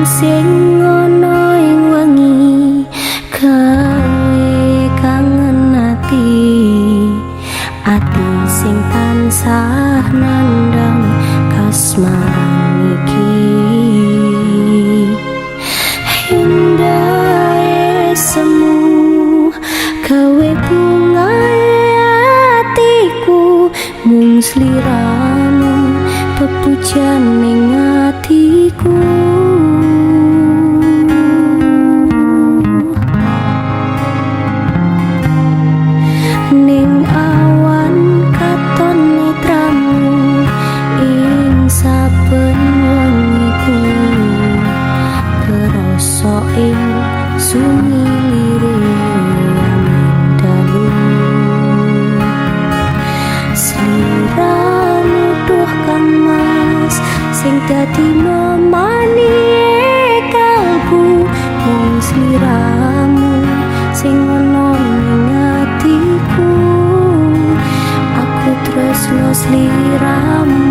sing ana ing wengi gawe kangen ati sing tansah nandang kasmaran iki indah semu gawe bunga atiku mung sliramu pepujan ning atiku ning awan katon netramu ing saben wengiku kerasa ing sunyi lirik dalu sliramu duh kang mas sing dadi memani kalbu mung sliramu sing ono ning atiku aku tresno sliramu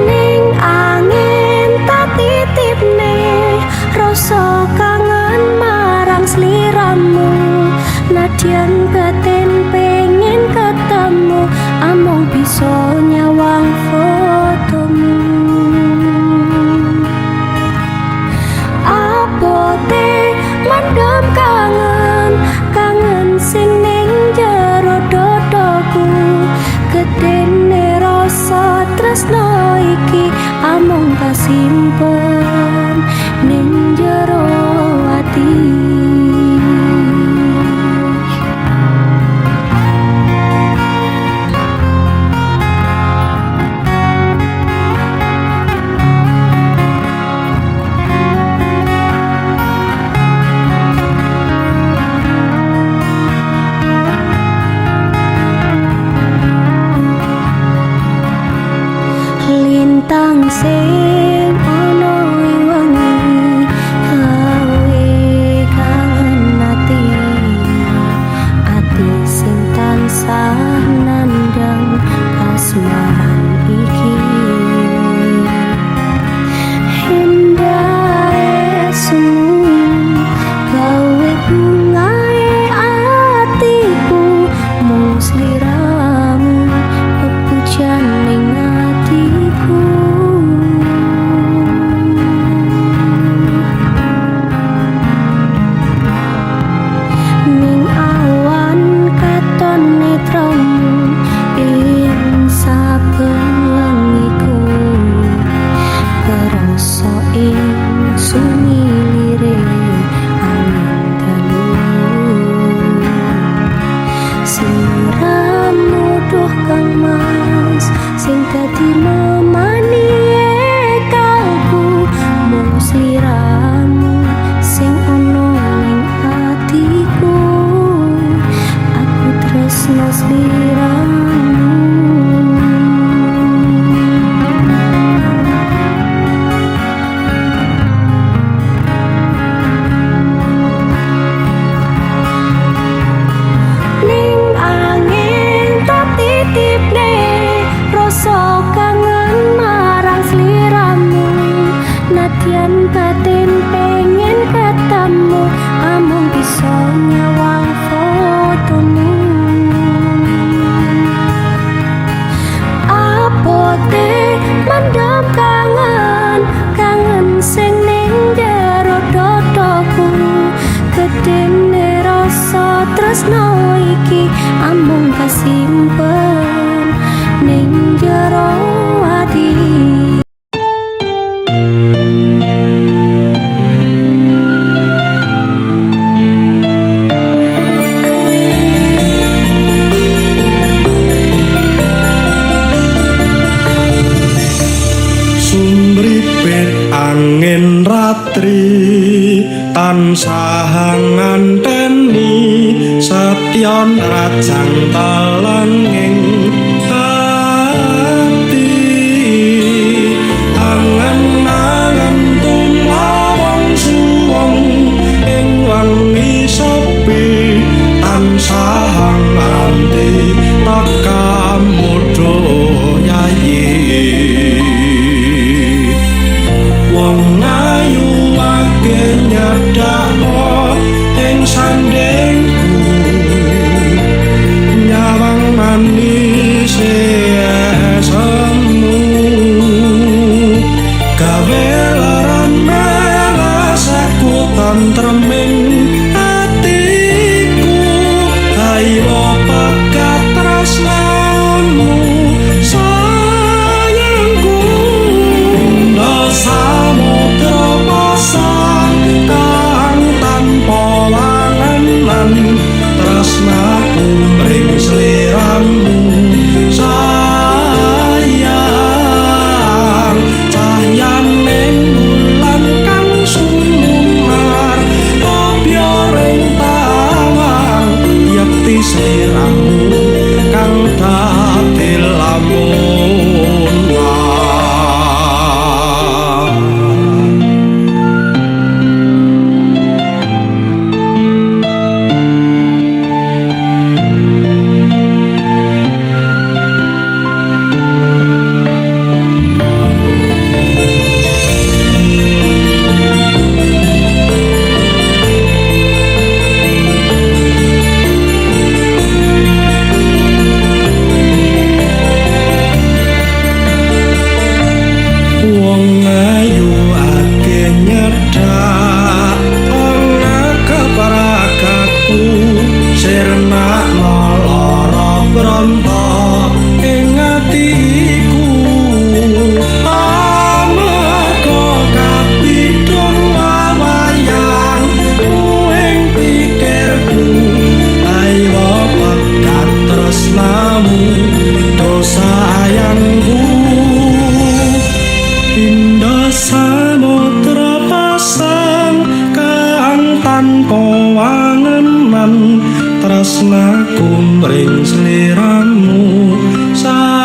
ning angin tak titipne rasa kangen marang sliramu nadyan batin pengen ketemu amung bisa nyawang fotomu abote mendem kangen sing ning jero dodoku gedene rasa tresno iki amung kasimpen ning jero ati lintang sing ana ing wengi gawe kangen ati sing tansah nandang kasmaran iki indah semu gawe bungae atiku mung sliramu pepujan ning atiku ning awan katon netramu ing saben wengiku kerasa ing sunyi lirik angin dalu sliramu duh kang mas sing dadi memani kalbu mung sliramu sing ono ning atiku aku tresno sliramu ning angin tak titipne rasa kangen marang sliramu nadyan batin pengen ketemu amung bisa nyawang fotomu abote mendem kangen sing ning jero dodoku gedene rasa tresno iki amung kasimpen ning jero ati sumripit angin ratri tansah nganteni setyon rajang talanging ati angen-angen tumawang suwung ing wangi sapa sayangku Indah samudra pasang kang tanpa wangenan tresnaku mring sliramu sayang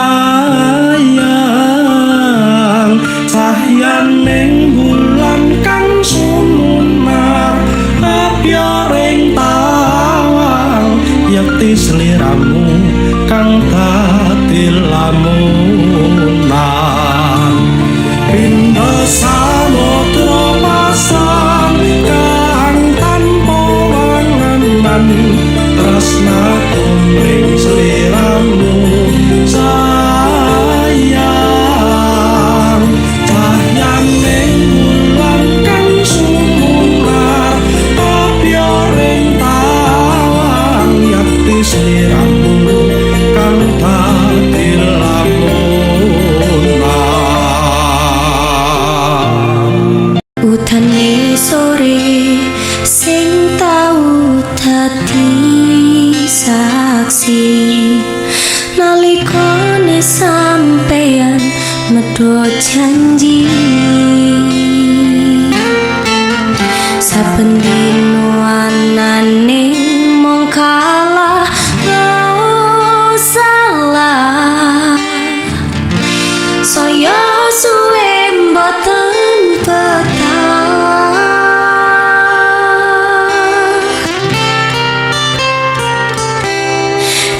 cahyaning bulan kang sumunar abyaring tawang yakti sliramu kang dadi lamunan Pindah samudra pasang kang tanpa wangenan tresnaku mring sliramu sayang cahyaning bulan kang sumunar abyaring tawang yakti sliramu kang dadi lamunan Utane sore sing tau dadi saksi nalikane sampeyan medho janji saben dino anane mung kalah salah saya suwe mboten betah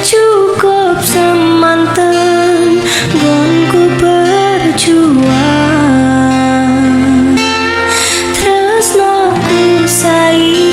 cukup semanten gonku berjuang tresnaku saiki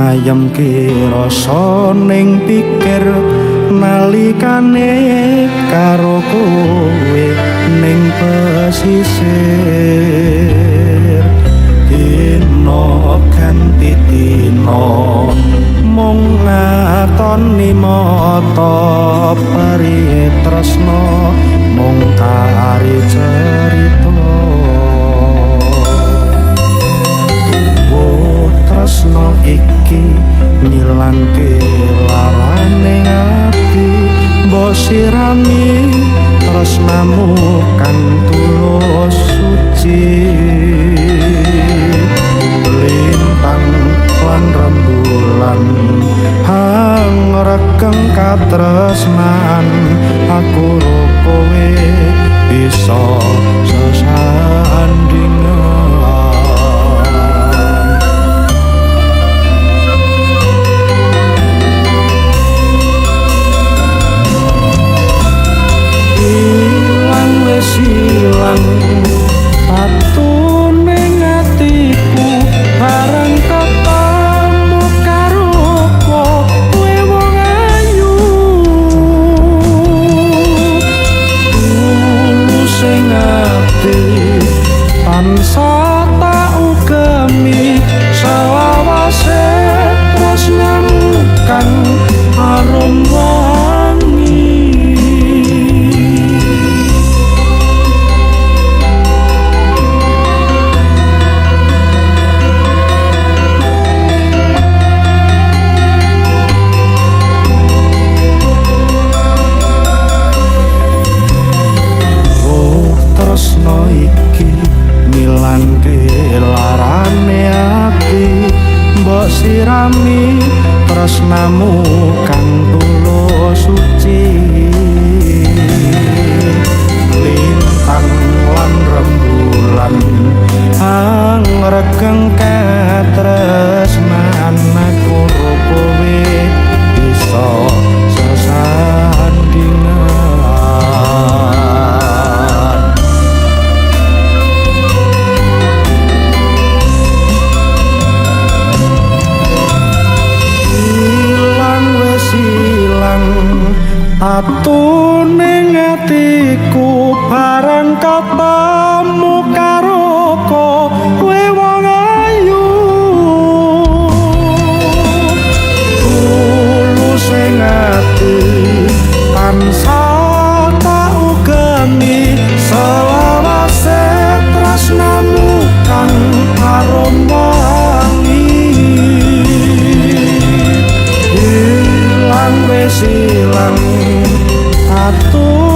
ngayemke rasa ning pikir nalikane karo kowe ning pesisir dino ganti dino mung ngatoni mata pari tresno mung kari cerita tresno iki ngilangke larane ati mbok sirami tresnamu kang tulus suci lintang lan rembulan hang rekeng katresnan aku ro kowe bisa sesandingan silang satu ning atiku bareng ketemu karo kowe wong ayu sing ati tansah tak ugemi selawase tresnamu kang arum larane ati mbok sirami tresnamu kang tulus suci lintang lan rembulan angregeng katresnan aku kowe bisa sesandingan atu ning atiku bareng ketemu karo kowe wong ayu tulus ing ati tansah tak ugemi selawase tresnamu kang arum wangi ilang wis ilang atu